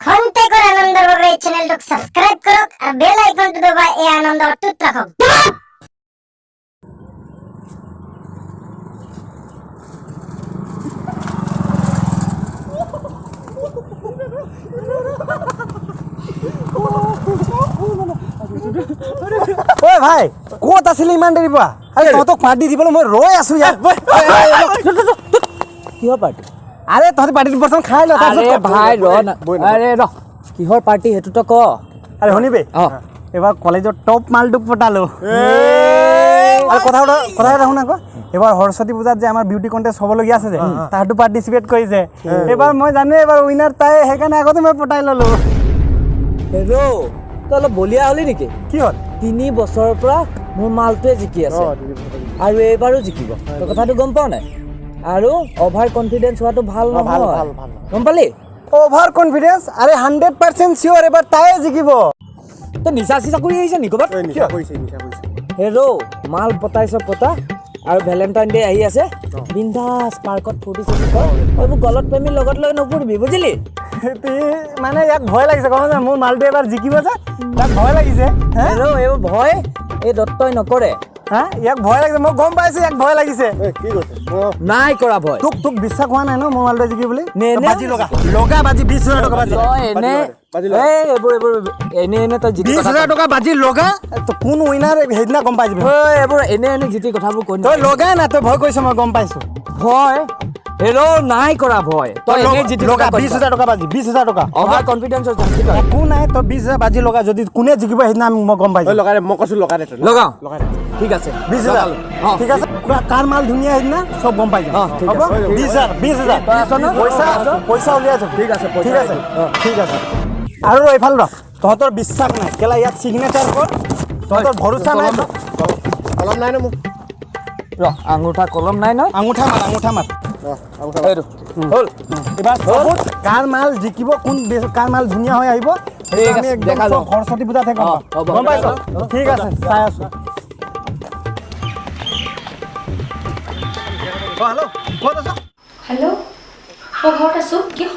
খন্তেকৰ আনন্দৰ বাবে এই চেনেলটোক সাবস্ক্ৰাইব কৰক আৰু বেল আইকনটো দবাই এই আনন্দ অটুট ৰাখক। ঐ ভাই ক'ত আছিলি ইমান দেৰি পৰা? আৰে তহঁতক পাৰ্টি দিবলৈ মই ৰৈ আছো ইয়াত। কিহৰ পাৰ্টি? আৰে তহঁতি পাৰ্টি দিবচোন খাই ল। আৰে ভাই ৰ না, আৰে ৰ কিহৰ পাৰ্টি সেইটো তো ক। আৰে শুনিবি এবাৰ কলেজৰ টপ মালটোক পটালো। আৰু কথা এটা শুন আকৌ, এবাৰ সৰস্বতী পূজাত যে আমাৰ বিউটি কণ্টেষ্ট হ'বলগীয়া আছে যে তাহাঁতো পাৰ্টিচিপেট কৰিছে। এবাৰ মই জানো এবাৰ উইনাৰ তাই, সেইকাৰণে আগতে মই পটাই ল'লো। হেল্ল' তই অলপ বলিয়া হলি নেকি? কি হ'ল? 3 বছৰৰ পৰা মোৰ মালটোৱে জিকি আছে আৰু এইবাৰো জিকিব। তই কথাটো গম পাৱ নাই? আৰু অভাৰ কনফিডেন্স হোৱাটো ভাল নহয়, গম পালি? Over confidence? আৰে 100% চিয়ৰ এবাৰ তাইয়ে জিকিব। তই নিচা চিচা কৰি আহিছে নি ক'ৰবাত? হেল্ল' মাল পতাইছ পতা, আৰু ভেলেণ্টাইন ডে আহি আছে, বিন্দাছ পাৰ্কত ফূৰ্তি চুৰ্তি কৰ। এইবোৰ গলত প্ৰেমীৰ লগত লৈ নপৰিবি, বুজিলি? মানে ইয়াক ভয় লাগিছে গম পাইছা, মোৰ মালটো এবাৰ জিকিব যে তাক ভয় লাগিছে। হেল্ল' এইবোৰ ভয় এই দত্তই নকৰে। হা ইয়াক ভয় লাগিছে, মই গম পাইছো ইয়াক ভয় লাগিছে। নাই কৰা ভয়। তোক বিশ্বাস হোৱা নাই ন মোৰ মালটো জিকি বুলি? বাজি লগা বাজি 20,000 টকা বাজি। তই এনে এইবোৰ এনে তই জিতি 20,000 টকা বাজি লগা। কোন উইনাৰ সেইদিনা গম পাই যাবি। এইবোৰ এনে জিতি কথাবোৰ কৈ তই লগাই না, তই ভয় কৰিছ মই গম পাইছো। ভয়? হেল্ল' নাই কৰা ভয়। তই এনে জিতি লগা 20,000 টকা বাজি, 20,000 টকা। অভাৰ কনফিডেন্সৰ একো নাই, তই 20,000 বাজি লগা, যদি কোনে জিকিব সেইদিনা মই গম পাইছো। মই কৈছো লগাই দে। লগাও ঠিক আছে 20,000 ঠিক আছে। কাৰ মাল ধুনীয়া সেইদিনা চব গম পাই যাম। হ'ব 20,000 পইচা উলিয়াই যাম। ঠিক আছে ঠিক আছে। আৰু এইফাল ৰ, তহঁতৰ বিশ্বাস নাই কেলা, ইয়াত চিগনেচাৰ কৰ। তহঁতৰ ভৰোচা নাই। কলম নাই ন মোক। ৰ আঙুঠা কলম নাই ন? আঙুঠা মাৰ। এইটো হ'ল। এবাৰ কাৰ মাল জিকিব, কাৰ মাল ধুনীয়া হৈ আহিব, আমি একদম সৰস্বতী পূজাতহে গম পাইছ? ঠিক আছে, চাই আছো। হেল্ল' ক'ত আছ? হেল্ল' মই ঘৰত আছোঁ। কিয়?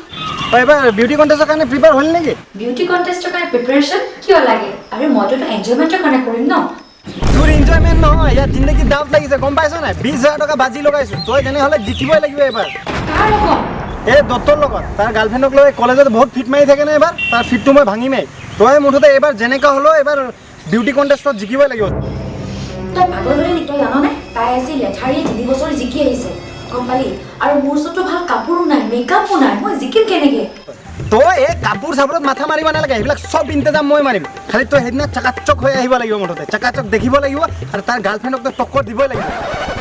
এইবাৰ বিউটি কণ্টেষ্টৰ কাৰণে প্ৰিপেয়াৰ হ'ল নেকি? বিউটি কণ্টেষ্টৰ কাৰণে প্ৰিপাৰেশ্যন কিয় লাগে? আৰু মইতো এনজয়মেণ্টৰ কাৰণে কৰিম ন। তোৰ এনজয়মেণ্ট নহয়, ইয়াত জিন্দগী ডাউট লাগিছে গম পাইছ নাই? 20,000 টকা বাজি লগাইছো, তই তেনেহ'লে জিকিবই লাগিব এবাৰ। কাৰ লগত? এই দত্তৰ লগত। তাৰ গাৰ্লফ্ৰেণ্ডক লৈ কলেজত বহুত ফিট মাৰি থাকে নে এবাৰ, তাৰ ফিটটো মই ভাঙিমেই। তই মুঠতে এইবাৰ যেনেকুৱা হ'লেও এবাৰ বিউটি কণ্টেষ্টত জিকিবই লাগিব। তই পাগল হ'লি নেকি? তই জাননে তাই আজি লেঠাৰিয়ে 3 বছৰ জিকি আহিছে, গম পালি? আৰু মোৰ ওচৰতো ভাল কাপোৰো নাই, মেকআপো নাই, মই জিকিম কেনেকৈ? তই এই কাপোৰ চাপোৰত মাথা মাৰিব নালাগে, সেইবিলাক চব ইন্তজাম মই মাৰিম। খালি তই সেইদিনা চাকাচক হৈ আহিব লাগিব, মুঠতে চাকাচক দেখিব লাগিব, আৰু তাৰ গাৰ্লফ্ৰেণ্ডক তই টক্কৰ দিবই লাগিব।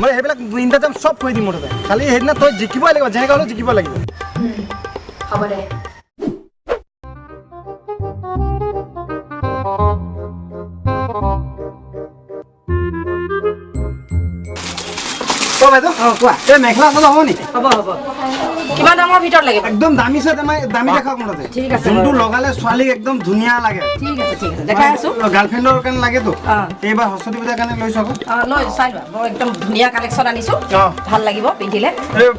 মই সেইবিলাক ইন্তজাম চব কৰি দিম মুঠতে। খালি সেইদিনা তই জিকিবই লাগিব, যেনেকৈ হ'লেও জিকিব লাগিব। হ'ব দে। বাইদেউ কোৱা, এই মেখেলা চাদৰ হ'ব নেকি? হ'ব কিমান দামৰ ভিতৰত লাগিব? একদম দামী দেখাওক মুঠতে। ঠিক আছে, যোনটো লগালে ছোৱালীক একদম ধুনীয়া লাগে। ঠিক আছে দেখাই আছো। গাৰ্লফ্ৰেণ্ডৰ কাৰণে লাগেতো, এইবাৰ সৰস্বতী পূজাৰ কাৰণে লৈছো আকৌ। লৈ চাই লোৱা, মই একদম ধুনীয়া কালেকশ্যন আনিছো, ভাল লাগিব পিন্ধিলে।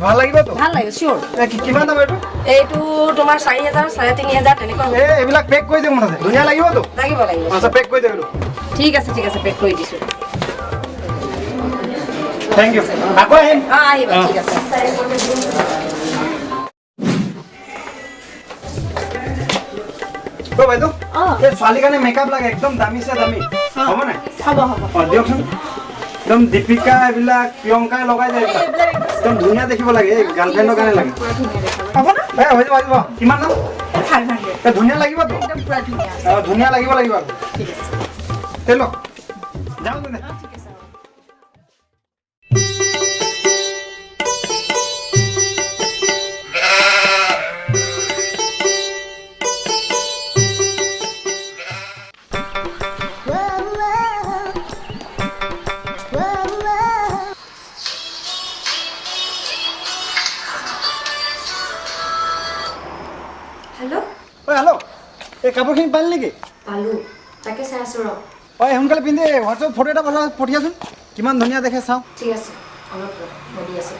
ভাল লাগিবতো? ভাল লাগিব চিয়'ৰ। কিমান দাম এইটো? এইটো তোমাৰ 4,000 3,500 তেনেকুৱা হ'ব। এইবিলাক পেক কৰি দিম মুঠতে, ধুনীয়া লাগিবতো? লাগিব আচ্ছা পেক কৰি দিম। ঠিক আছে পেক কৰি দিছো। থেংক ইউ, আকৌ আহিম। আহিবা ঠিক আছে। বাইদেউ এই ছোৱালীৰ কাৰণে মেকআপ লাগে, একদম দামী হ'ব নাই? হ'ব দিয়কচোন। একদম দীপিকা এইবিলাক প্ৰিয়ংকাই লগাই যায়, একদম ধুনীয়া দেখিব লাগে, এই গাৰ্লফ্ৰেণ্ডৰ কাৰণে লাগে। হ'ব না? হৈ যাব। কিমান দাম? 500। ধুনীয়া লাগিবতো? ধুনীয়া লাগিব আৰু। ঠিক আছে লওক যাওঁ তেনে। হেল্ল' এই কাপোৰখিনি পালি নেকি? পালোঁ, তাকে চাই আছোঁ ৰ। সোনকালে পিন্ধি হোৱাটছএপ ফটো এটা পঠিয়াচোন, কিমান ধুনীয়া দেখে চাওঁ। ঠিক আছে অলপ মই দি আছোঁ।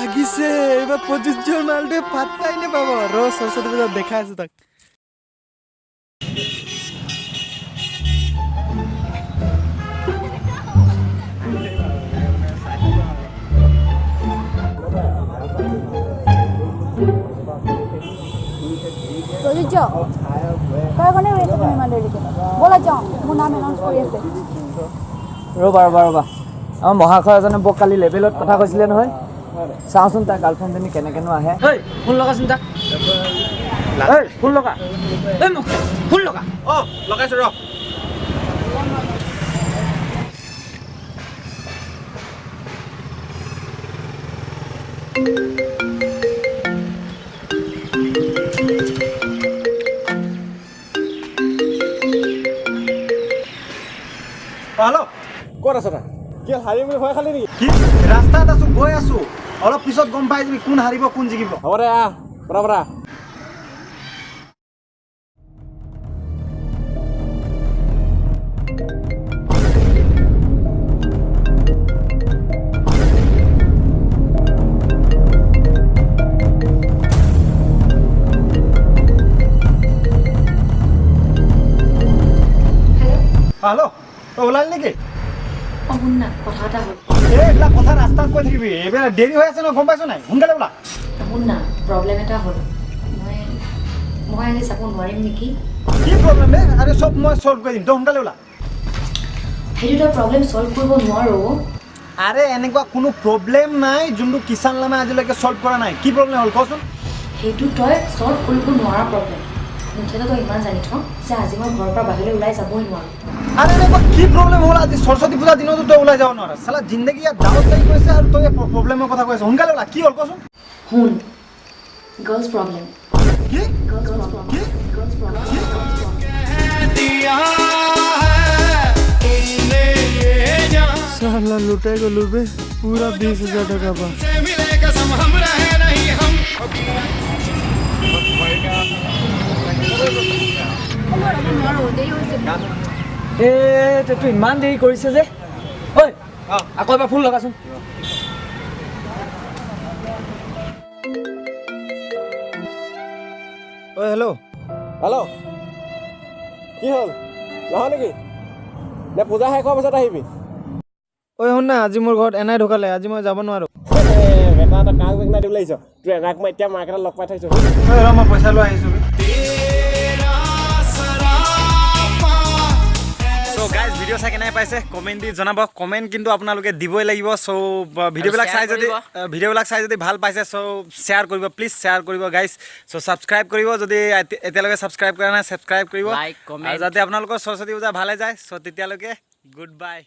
লাগিছে এইবাৰ প্ৰযোজ্যৰ মালটোৱে পাত্তাই নাপাব ৰ সৰস্বতী পূজাত দেখাই আছো তাক প্ৰযোজ্য তাৰ কাৰণে ৰয়েছে তুমি ইমান দেৰিলৈকে ব'লা যাওঁ মোৰ নাম এনাউন্স কৰি আছে ৰ'বা আমাৰ মহাশয় এজনে মোক কালি লেভেলত কথা কৈছিলে নহয় চাওঁচোন তাৰ গাৰ্লফ্ৰেণ্ডজনী কেনেকেনো আহে ফোন লগাচোন তাক ফোন লগা ফোন লগা লগাইছো ৰ হেল্ল' ক'ত আছ তই কি হাৰিম বুলি ভয় খালি নেকি কি ৰাস্তাত আছো গৈ আছো অলপ পিছত গম পাই যাবি কোন হাৰিব কোন জিকিব হ'ব দে আহ বৰা হেল্ল' তই ওলালি নেকি অ শুন না কথা এটা হ'ল এইবিলাক কথা ৰাস্তাত কৈ থাকিবি এইবিলাক দেৰি হৈ আছে ন গম পাইছ নাই সোনকালে ওলা শুন না প্ৰব্লেম এটা হ'ল মই আজি চাব নোৱাৰিম নেকি কি প্ৰব্লেম ৰে আৰে চব মই সলভ কৰি দিম তই সোনকালে ওলা সেইটো তই প্ৰব্লেম চল্ভ কৰিব নোৱাৰো আৰে এনেকুৱা কোনো প্ৰব্লেম নাই যোনটো কিষাণ লামে আজিলৈকে সলভ কৰা নাই কি প্ৰব্লেম হ'ল কচোন সেইটো তই চল্ভ কৰিব নোৱাৰা প্ৰব্লেম মুঠতে তই ইমান জানি থ যে আজি মই ঘৰৰ পৰা বাহিৰলৈ ওলাই যাবই নোৱাৰো আৰে এনেকুৱা কি প্ৰব্লেম হ'ল আজি সৰস্বতী পূজা দিনতো তই ওলাই যাব নোৱাৰা সালা জিন্দগী ইয়াত দাৱত লাগি গৈছে আৰু তই প্ৰব্লেমৰ কথা কৈছ সোনকালে ওলা কি হ'ল কচোন শুন গাৰ্লছ প্ৰব্লেম কি গাৰ্লছ প্ৰব্লেম গাৰ্লছ প্ৰব্লেম साला लुटाई गलु बे पूरा 20,000 टका बा তই ইমান দেৰি কৰিছে যে ঐ আকৌ এবাৰ ফোন লগাচোন ঐ হেল্ল' কি হ'ল নহয় নেকি নে পূজা শেষ হোৱাৰ পাছত আহিবি ঐ শুন না আজি মোৰ ঘৰত এনাই ঢুকালে আজি মই যাব নোৱাৰো বেটা তই কাক বেগনা দিবলৈ আহিছ তোৰ এনাক মই এতিয়া মাৰ্কেটত লগ পাই থৈছোঁ মই পইচা লৈ আহিছোঁ সো গাইজ ভিডিও চাই কেনে পাইছে কমেন্ট দি জনাব কমেন্ট কিন্তু আপোনালোকে দিবই লাগিব সো ভিডিওবিলাক চাই যদি ভাল পাইছে সো শেয়াৰ কৰিব প্লিজ শেয়াৰ কৰিব গাইজ সো সাবস্ক্ৰাইব কৰিব যদি এতিয়ালৈকে সাবস্ক্ৰাইব কৰা নাই সাবস্ক্ৰাইব কৰিব আৰু যাতে আপোনালোকৰ সৰস্বতী পূজা ভালে যায় সো তেতিয়ালৈকে গুড বাই